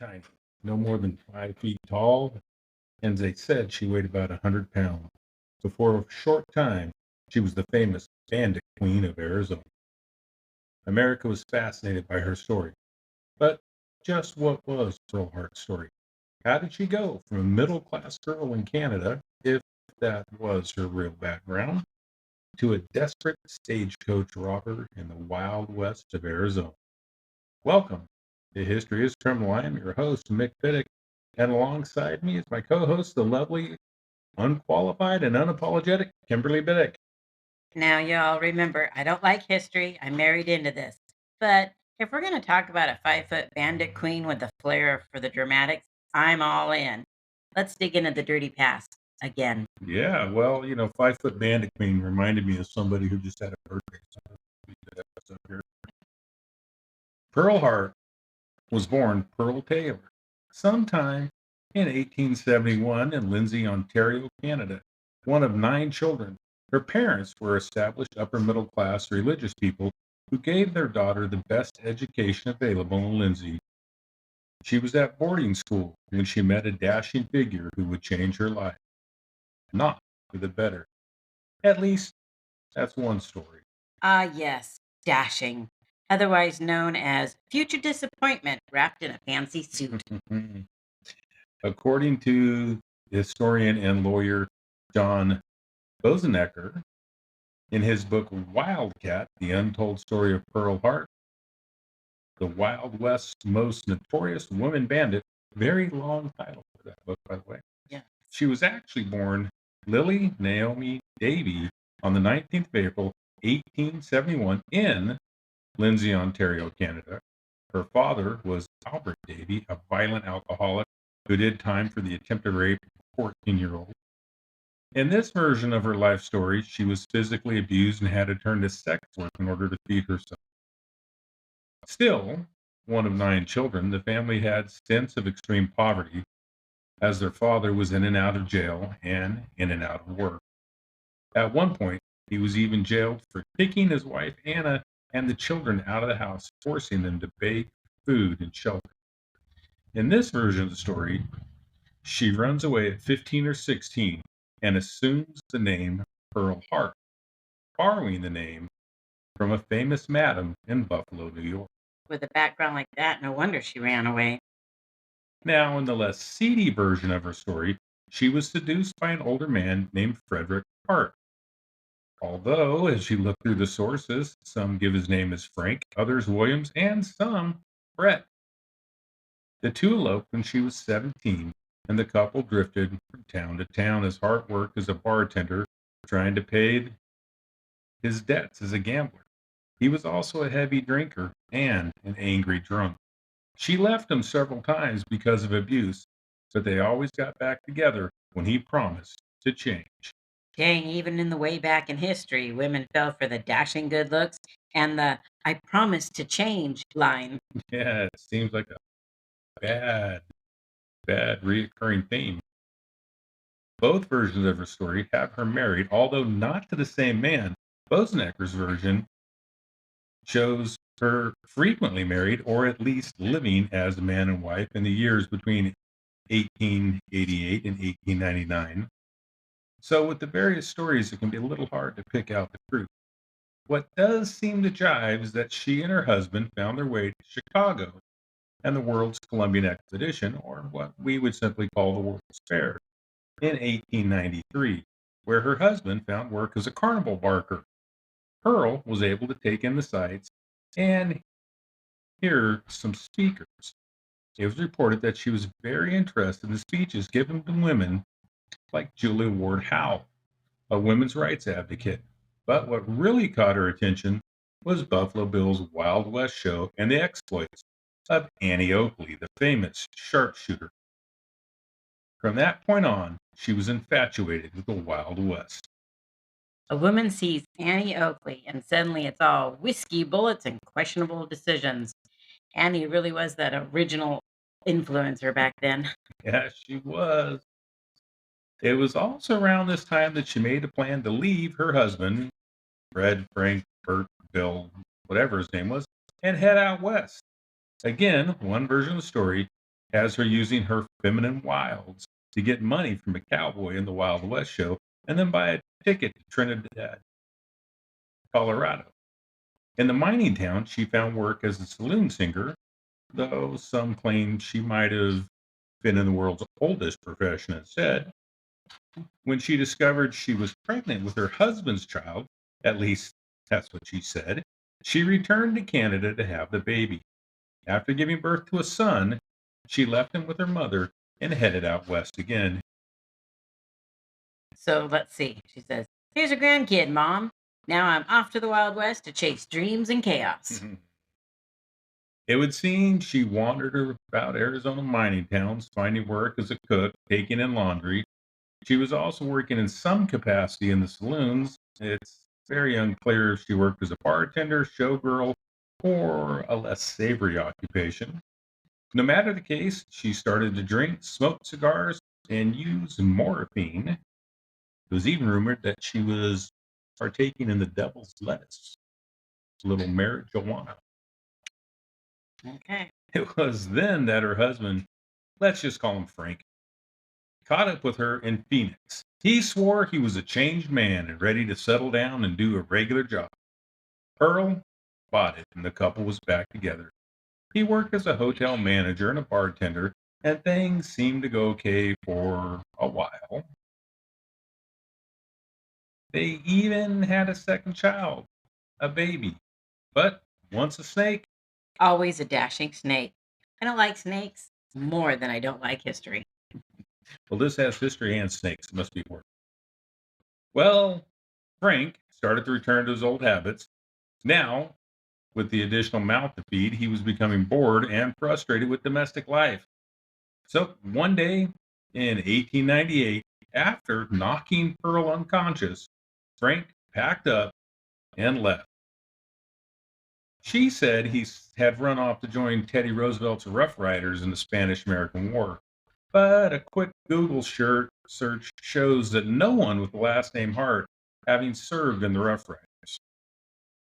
tiny, no more than 5 feet tall, and as they said, she weighed about 100 pounds. So for a short time, she was the famous Bandit Queen of Arizona. America was fascinated by her story. But just what was Pearl Hart's story? How did she go from a middle class girl in Canada, if that was her real background, to a desperate stagecoach robber in the wild west of Arizona? Welcome to History is Criminal. I am your host, Mick Fiddick, and alongside me is my co host, the lovely, unqualified, and unapologetic Kimberly Biddick. Now, y'all remember, I don't like history. I married into this. But if we're going to talk about a 5 foot bandit queen with a flair for the dramatics, I'm all in. Let's dig into the dirty past again. Yeah, well, 5 foot bandit queen reminded me of somebody who just had a birthday. So that'll be a good episode here. Pearl Hart was born Pearl Taylor sometime in 1871 in Lindsay, Ontario, Canada, one of 9 children. Her parents were established upper middle class religious people who gave their daughter the best education available in Lindsay. She was at boarding school when she met a dashing figure who would change her life, not for the better. At least, that's one story. Ah, yes, dashing, otherwise known as future disappointment wrapped in a fancy suit. According to historian and lawyer John Bosenecker, in his book Wildcat, The Untold Story of Pearl Hart, the Wild West's most notorious woman bandit, very long title for that book, by the way. Yeah. She was actually born Lily Naomi Davy on the 19th of April, 1871 in Lindsay, Ontario, Canada. Her father was Albert Davy, a violent alcoholic who did time for the attempted rape of a 14-year-old. In this version of her life story, she was physically abused and had to turn to sex work in order to feed herself. Still, one of 9 children, the family had stints of extreme poverty as their father was in and out of jail and in and out of work. At one point, he was even jailed for kicking his wife Anna and the children out of the house, forcing them to beg food and shelter. In this version of the story, she runs away at 15 or 16 and assumes the name Pearl Hart, borrowing the name from a famous madam in Buffalo, New York. With a background like that, no wonder she ran away. Now, in the less seedy version of her story, she was seduced by an older man named Frederick Hart. Although, as you look through the sources, some give his name as Frank, others Williams, and some Brett. The two eloped when she was 17, and the couple drifted from town to town as Hart worked as a bartender, trying to pay his debts as a gambler. He was also a heavy drinker and an angry drunk. She left him several times because of abuse, but they always got back together when he promised to change. Dang, even in the way back in history, women fell for the dashing good looks and the I promise to change line. Yeah, it seems like a bad, bad reoccurring theme. Both versions of her story have her married, although not to the same man. Bosenecker's version shows her frequently married or at least living as a man and wife in the years between 1888 and 1899. So, with the various stories, it can be a little hard to pick out the truth. What does seem to jive is that she and her husband found their way to Chicago and the World's Columbian Expedition, or what we would simply call the World's Fair, in 1893, where her husband found work as a carnival barker. Pearl was able to take in the sights and hear some speakers. It was reported that she was very interested in the speeches given to women like Julia Ward Howe, a women's rights advocate. But what really caught her attention was Buffalo Bill's Wild West show and the exploits of Annie Oakley, the famous sharpshooter. From that point on, she was infatuated with the Wild West. A woman sees Annie Oakley, and suddenly it's all whiskey, bullets, and questionable decisions. Annie really was that original influencer back then. Yeah, she was. It was also around this time that she made a plan to leave her husband, Fred, Frank, Bert, Bill, whatever his name was, and head out west. Again, one version of the story has her using her feminine wiles to get money from a cowboy in the Wild West show and then buy a ticket to Trinidad, Colorado. In the mining town, she found work as a saloon singer, though some claim she might have been in the world's oldest profession instead. When she discovered she was pregnant with her husband's child, at least that's what she said, she returned to Canada to have the baby. After giving birth to a son, she left him with her mother and headed out west again. So let's see. She says, "Here's your grandkid, Mom. Now I'm off to the Wild West to chase dreams and chaos." It would seem she wandered about Arizona mining towns, finding work as a cook, taking in laundry. She was also working in some capacity in the saloons. It's very unclear if she worked as a bartender, showgirl, or a less savory occupation. No matter the case, she started to drink, smoke cigars, and use morphine. It was even rumored that she was partaking in the devil's lettuce, a little marijuana. Okay. It was then that her husband, let's just call him Frank, caught up with her in Phoenix. He swore he was a changed man and ready to settle down and do a regular job. Pearl bought it, and the couple was back together. He worked as a hotel manager and a bartender, and things seemed to go okay for a while. They even had a second child, a baby. But once a snake, Always a dashing snake. I don't like snakes more than I don't like history. well, this has history and snakes. It must be work. Well, Frank started to return to his old habits. Now, with the additional mouth to feed, he was becoming bored and frustrated with domestic life. So one day in 1898, after knocking Pearl unconscious, Frank packed up and left. She said had run off to join Teddy Roosevelt's Rough Riders in the Spanish American War. But a quick Google search shows that no one with the last name Hart having served in the Rough Riders.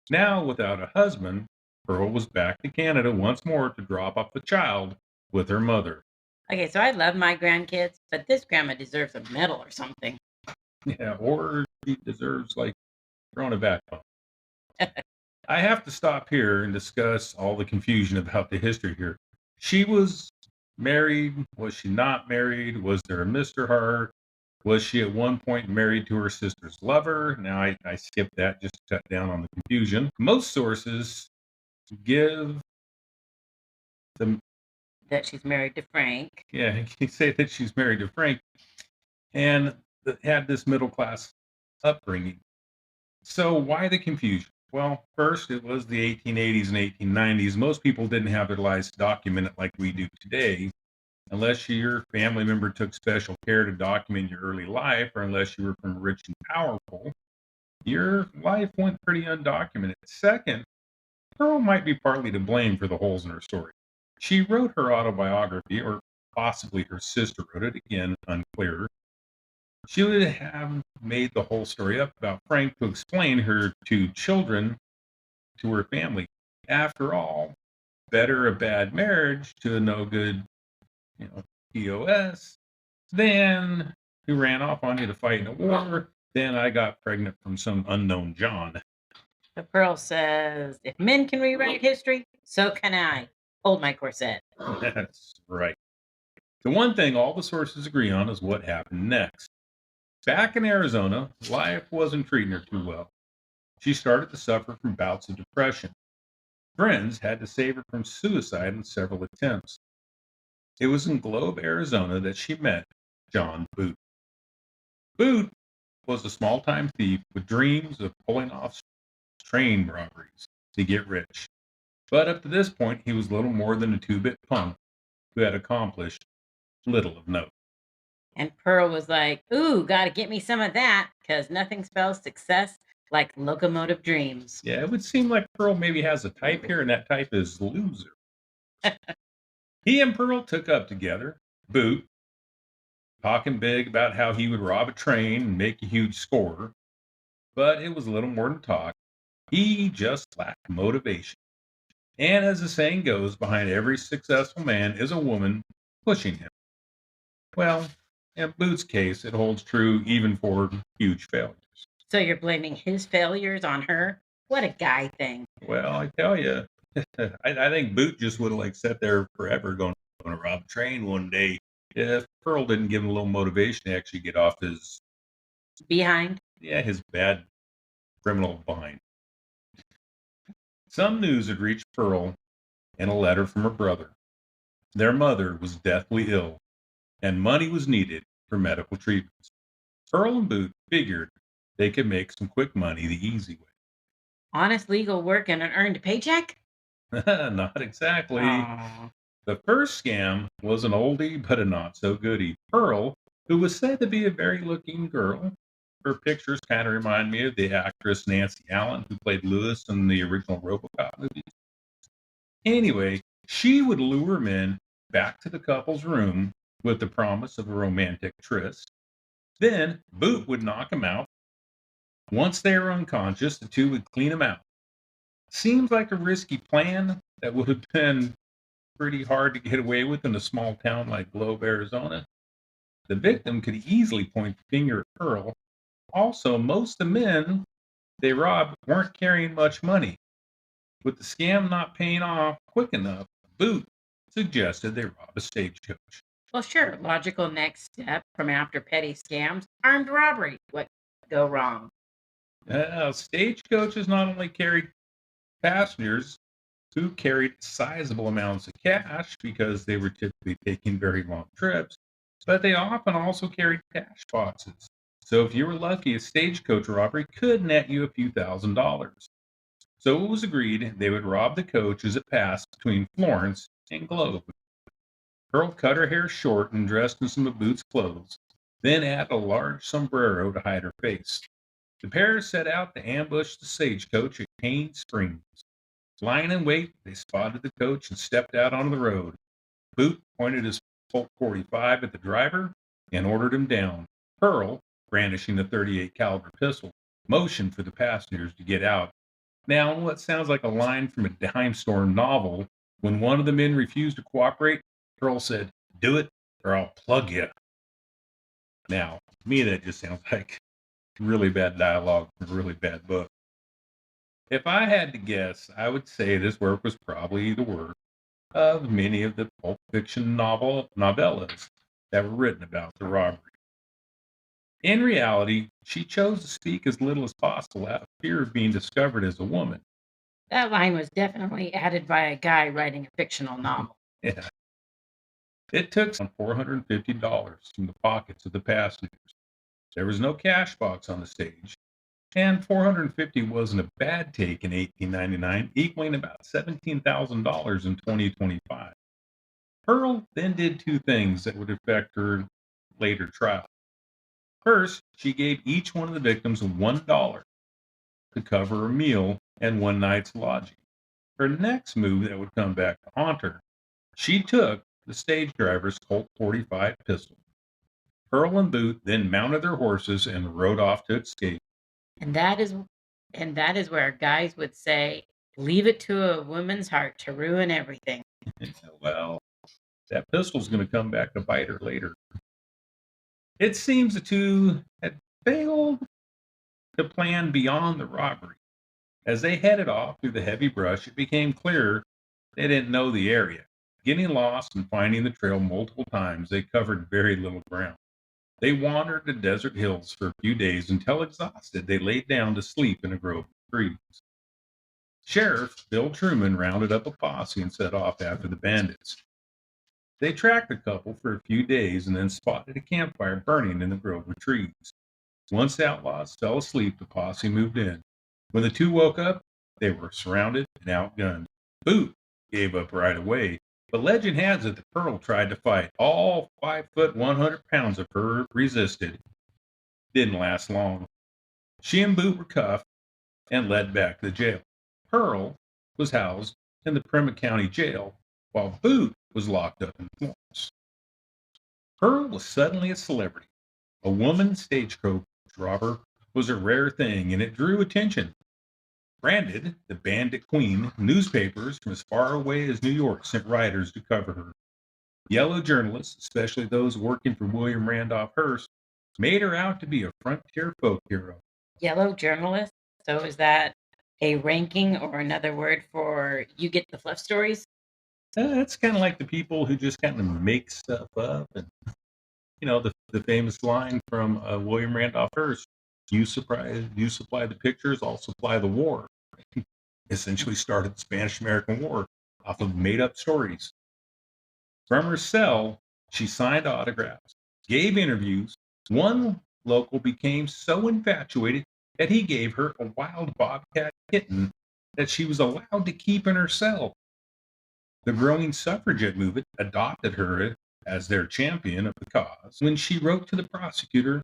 Now, without a husband, Pearl was back to Canada once more to drop off the child with her mother. Okay, so I love my grandkids, but this grandma deserves a medal or something. Yeah, or she deserves like thrown a backbone. I have to stop here and discuss all the confusion about the history here. She was married. Was she not married? Was there a Mr. Hart? Was she at one point married to her sister's lover? Now, I skipped that just to cut down on the confusion. Most sources give the, That she's married to Frank. yeah, you say that she's married to Frank and had this middle class upbringing. So, why the confusion? Well, first, it was the 1880s and 1890s. Most people didn't have their lives documented like we do today, unless your family member took special care to document your early life, or unless you were from rich and powerful. Your life went pretty undocumented. Second, Pearl might be partly to blame for the holes in her story. She wrote her autobiography, or possibly her sister wrote it, again, unclear. She would have made the whole story up about Frank to explain her two children to her family. After all, better a bad marriage to a no good, POS than who ran off on you to fight in a war. Then I got pregnant from some unknown John. The Pearl says, "If men can rewrite history, so can I. Hold my corset." That's right. The one thing all the sources agree on is what happened next. Back in Arizona, life wasn't treating her too well. She started to suffer from bouts of depression. Friends had to save her from suicide in several attempts. It was in Globe, Arizona that she met John Boot. Boot was a small time thief with dreams of pulling off train robberies to get rich. But up to this point, he was little more than a two-bit punk who had accomplished little of note. And Pearl was like, "Ooh, got to get me some of that because nothing spells success like locomotive dreams." Yeah, it would seem like Pearl maybe has a type here, and that type is loser. He and Pearl took up together, Boot, talking big about how he would rob a train and make a huge score. But it was little more than talk. He just lacked motivation. And as the saying goes, behind every successful man is a woman pushing him. Well, in Boots' case, it holds true even for huge failures. So you're blaming his failures on her? What a guy thing. Well, I tell you, I think Boot just would have like sat there forever going to rob a train one day if Pearl didn't give him a little motivation to actually get off his Behind? his bad criminal bind. Some news had reached Pearl in a letter from her brother. Their mother was deathly ill, and money was needed for medical treatments. Pearl and Boot figured they could make some quick money the easy Honest legal work and an earned paycheck? way. Not exactly. Oh. The first scam was an oldie but a not so goodie. Pearl, who was said to be a very looking girl, her pictures kind of remind me of the actress Nancy Allen, who played Lewis in the original Robocop movie. Anyway, she would lure men back to the couple's room with the promise of a romantic tryst. Then Boot would knock them out. Once they were unconscious, the two would clean them out. Seems like a risky plan that would have been pretty hard to get away with in a small town like Globe, Arizona. The victim could easily point the finger at Pearl. Also, most of the men they robbed weren't carrying much money. With the scam not paying off quick enough, Boot suggested they rob a stagecoach. Well, sure. Logical next step from after petty scams, armed robbery. What could go wrong? Stagecoaches not only carried passengers who carried sizable amounts of cash because they were typically taking very long trips, but they often also carried cash boxes. So if you were lucky, a stagecoach robbery could net you a few $1,000s. So it was agreed they would rob the coach as it passed between Florence and Globe. Pearl cut her hair short and dressed in some of Boots' clothes, then added a large sombrero to hide her face. The pair set out to ambush the stagecoach at Cane Springs. Lying in wait, they spotted the coach and stepped out onto the road. Boot pointed his Colt 45 at the driver and ordered him down. Pearl, brandishing the 38 caliber pistol, motioned for the passengers to get out. Now, what sounds like a line from a dime store novel, when one of the men refused to cooperate, Pearl said, "Do it or I'll plug you." Now, to me, that just sounds like really bad dialogue from a really bad book. If I had to guess, I would say this work was probably the work of many of the pulp fiction novellas that were written about the robbery. In reality, she chose to speak as little as possible out of fear of being discovered as a woman. That line was definitely added by a guy writing a fictional novel. Yeah. It took some $450 from the pockets of the passengers. There was no cash box on the stage, and 450 wasn't a bad take in 1899, equaling about $17,000 in 2025. Pearl then did two things that would affect her later trial. First, she gave each one of the victims $1 to cover a meal and one night's lodging. Her next move that would come back to haunt her, she took the stage driver's Colt 45 pistol. Pearl and Boot then mounted their horses and rode off to escape. And that is and that is where guys would say, leave it to a woman's heart to ruin everything. Well, that pistol's going to come back to bite her later. It seems the two had failed to plan beyond the robbery. As they headed off through the heavy brush, it became clear they didn't know the area. Getting lost and finding the trail multiple times, they covered very little ground. They wandered the desert hills for a few days until exhausted, they laid down to sleep in a grove of trees. Sheriff Bill Truman rounded up a posse and set off after the bandits. They tracked the couple for a few days and then spotted a campfire burning in the grove of trees. Once the outlaws fell asleep, the posse moved in. When the two woke up, they were surrounded and outgunned. Boot gave up right away, but legend has it that Pearl tried to fight. All 5 foot 100 pounds of her resisted. Didn't last long. She and Boot were cuffed and led back to the jail. Pearl was housed in the Prima County Jail, while Boot was locked up in Florence. Pearl was suddenly a celebrity. A woman stagecoach robber was a rare thing, and it drew attention. Branded the Bandit Queen, newspapers from as far away as New York sent writers to cover her. Yellow journalists, especially those working for William Randolph Hearst, made her out to be a frontier folk hero. Yellow journalist. So is that a ranking or another word for you get the fluff stories? It's kind of like the people who just kind of make stuff up. And, the famous line from William Randolph Hearst, you supply the pictures, I'll supply the war. Essentially started the Spanish-American War off of made-up stories. From her cell, she signed autographs, gave interviews. One local became so infatuated that he gave her a wild bobcat kitten that she was allowed to keep in her cell. The growing suffragette movement adopted her as their champion of the cause when she wrote to the prosecutor,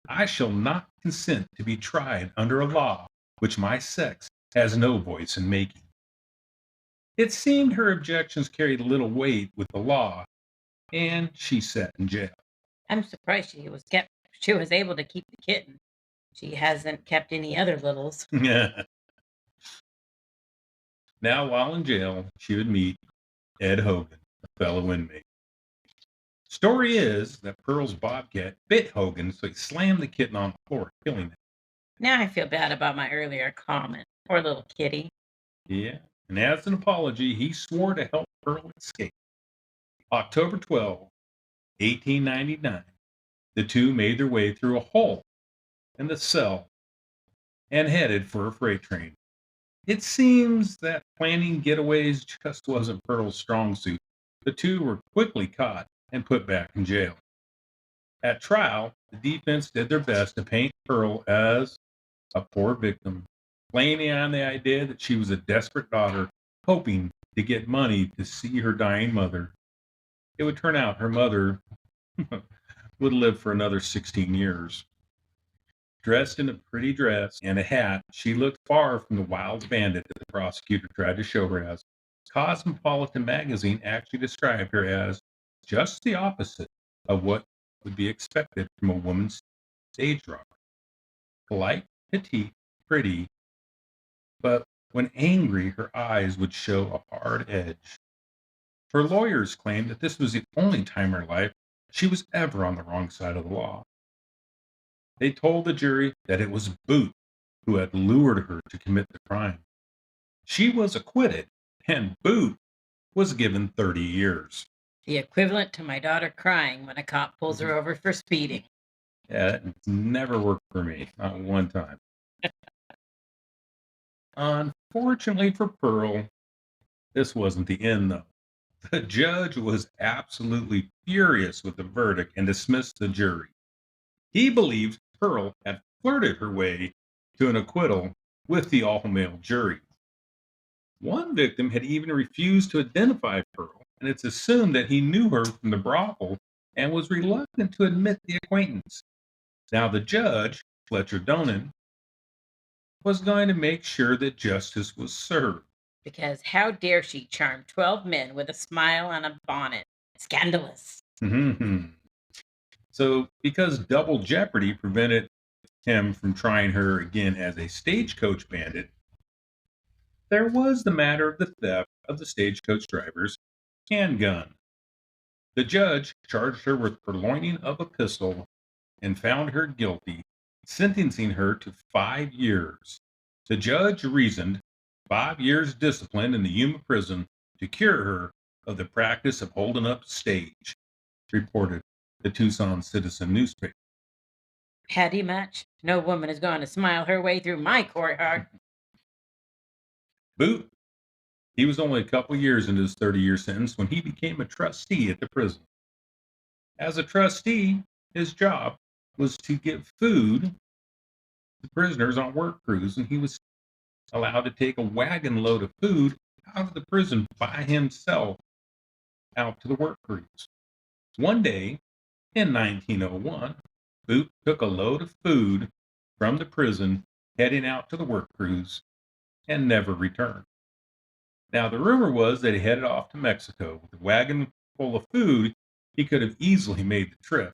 I shall not consent to be tried under a law which my sex has no voice in making. It seemed her objections carried little weight with the law, and she sat in jail. I'm surprised she was able to keep the kitten. She hasn't kept any other littles. Now, while in jail, she would meet Ed Hogan, a fellow inmate. Story is that Pearl's bobcat bit Hogan, so he slammed the kitten on the floor, killing it. Now I feel bad about my earlier comment. Poor little kitty. Yeah, and as an apology, he swore to help Pearl escape. October 12, 1899, the two made their way through a hole in the cell and headed for a freight train. It seems that planning getaways just wasn't Pearl's strong suit. The two were quickly caught and put back in jail. At trial, the defense did their best to paint Pearl as a poor victim, playing on the idea that she was a desperate daughter hoping to get money to see her dying mother. It would turn out her mother would live for another 16 years. Dressed in a pretty dress and a hat, she looked far from the wild bandit that the prosecutor tried to show her as. Cosmopolitan magazine actually described her as just the opposite of what would be expected from a woman's stage robber. Polite, petite, pretty, but when angry, her eyes would show a hard edge. Her lawyers claimed that this was the only time in her life she was ever on the wrong side of the law. They told the jury that it was Boot who had lured her to commit the crime. She was acquitted, and Boot was given 30 years. The equivalent to my daughter crying when a cop pulls her over for speeding. Yeah, it's never worked for me, not one time. Unfortunately for Pearl, this wasn't the end, though. The judge was absolutely furious with the verdict and dismissed the jury. He believed Pearl had flirted her way to an acquittal with the all-male jury. One victim had even refused to identify Pearl, and it's assumed that he knew her from the brothel and was reluctant to admit the acquaintance. Now, the judge, Fletcher Donen, was going to make sure that justice was served. Because how dare she charm 12 men with a smile and a bonnet? Scandalous. So, because double jeopardy prevented him from trying her again as a stagecoach bandit, there was the matter of the theft of the stagecoach driver's handgun. The judge charged her with purloining of a pistol and found her guilty, sentencing her to 5 years. The judge reasoned 5 years discipline in the Yuma prison to cure her of the practice of holding up stage, reported the Tucson Citizen newspaper. Petty much? No woman is going to smile her way through my courtyard. Boot, he was only a couple years into his 30-year sentence when he became a trustee at the prison. As a trustee, his job was to give food to prisoners on work crews, and he was allowed to take a wagon load of food out of the prison by himself out to the work crews. One day in 1901, Boot took a load of food from the prison, heading out to the work crews, and never returned. Now, the rumor was that he headed off to Mexico with a wagon full of food. He could have easily made the trip.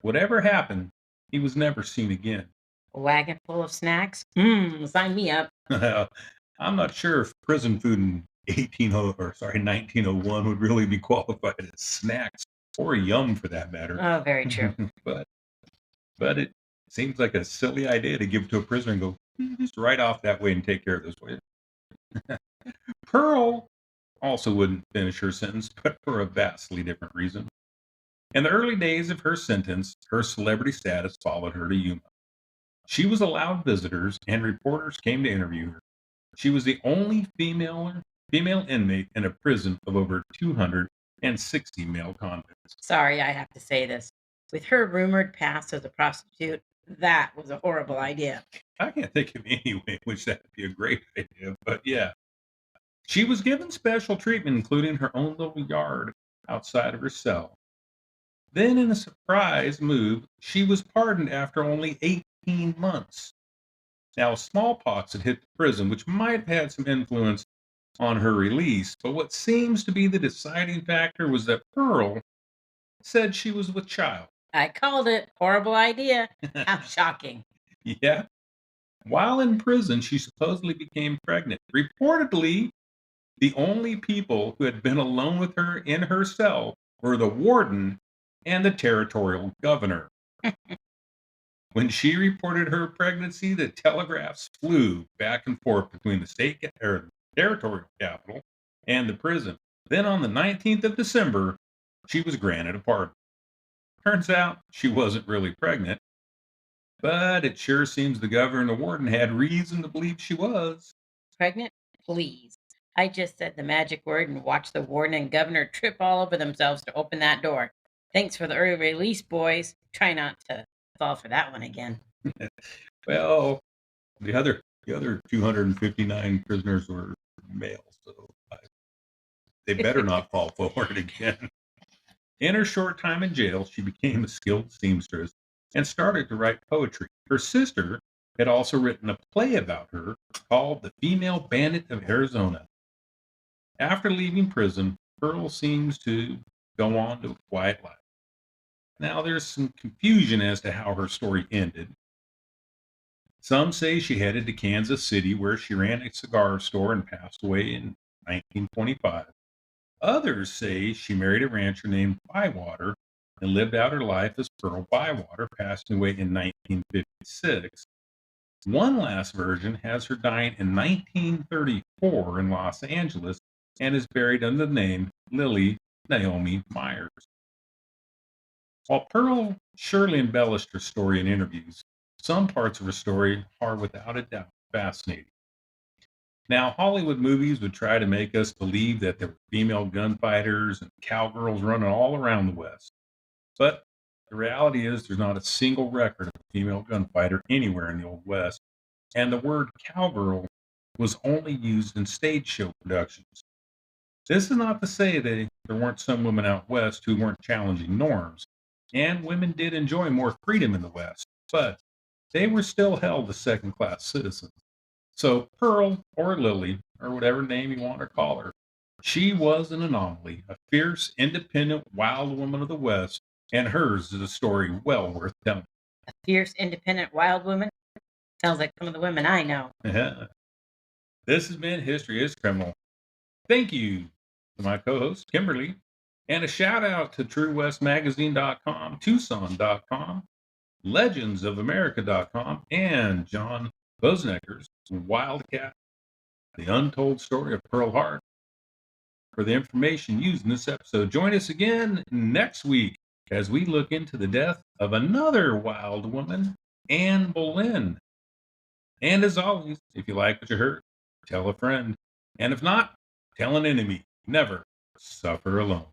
Whatever happened, he was never seen again. A wagon full of snacks? Sign me up. I'm not sure if prison food in or 1901 would really be qualified as snacks or yum for that matter. Oh, very true. but but it seems like a silly idea to give to a prisoner and go, Just right off that way and take care of this way." Pearl also wouldn't finish her sentence, but for a vastly different reason. In the early days of her sentence, her celebrity status followed her to Yuma. She was allowed visitors, and reporters came to interview her. She was the only female inmate in a prison of over 260 male convicts. Sorry, I have to say this. With her rumored past as a prostitute, that was a horrible idea. I can't think of any way in which that would be a great idea, but yeah. She was given special treatment, including her own little yard outside of her cell. Then, in a surprise move, she was pardoned after only 18 months. Now, smallpox had hit the prison, which might have had some influence on her release, but what seems to be the deciding factor was that Pearl said she was with child. I called it. Horrible idea. How shocking. Yeah. While in prison, she supposedly became pregnant. Reportedly, the only people who had been alone with her in her cell were the warden and the territorial governor. When she reported her pregnancy, the telegraphs flew back and forth between the territorial capital and the prison. Then on the 19th of December, she was granted a pardon. Turns out she wasn't really pregnant, but it sure seems the governor and the warden had reason to believe she was. Pregnant? Please. I just said the magic word and watched the warden and governor trip all over themselves to open that door. Thanks for the early release, boys. Try not to fall for that one again. Well, the other 259 prisoners were male, so they better not fall forward again. In her short time in jail, she became a skilled seamstress and started to write poetry. Her sister had also written a play about her called The Female Bandit of Arizona. After leaving prison, Pearl seems to go on to a quiet life. Now, there's some confusion as to how her story ended. Some say she headed to Kansas City, where she ran a cigar store and passed away in 1925. Others say she married a rancher named Bywater and lived out her life as Pearl Bywater, passing away in 1956. One last version has her dying in 1934 in Los Angeles and is buried under the name Lily Naomi Myers. While Pearl surely embellished her story in interviews, some parts of her story are without a doubt fascinating. Now, Hollywood movies would try to make us believe that there were female gunfighters and cowgirls running all around the West. But the reality is there's not a single record of a female gunfighter anywhere in the Old West, and the word cowgirl was only used in stage show productions. This is not to say that there weren't some women out West who weren't challenging norms, and women did enjoy more freedom in the West, but they were still held as second-class citizens. So Pearl, or Lily, or whatever name you want to call her, she was an anomaly, a fierce, independent, wild woman of the West, and hers is a story well worth telling. A fierce, independent, wild woman? Sounds like some of the women I know. This has been History is Criminal. Thank you to my co-host, Kimberly, and a shout out to TrueWestMagazine.com, Tucson.com, LegendsOfAmerica.com, and John Bosnecker's Wildcat, The Untold Story of Pearl Hart, for the information used in this episode. Join us again next week as we look into the death of another wild woman, Anne Boleyn. And as always, if you like what you heard, tell a friend. And if not, tell an enemy. Never suffer alone.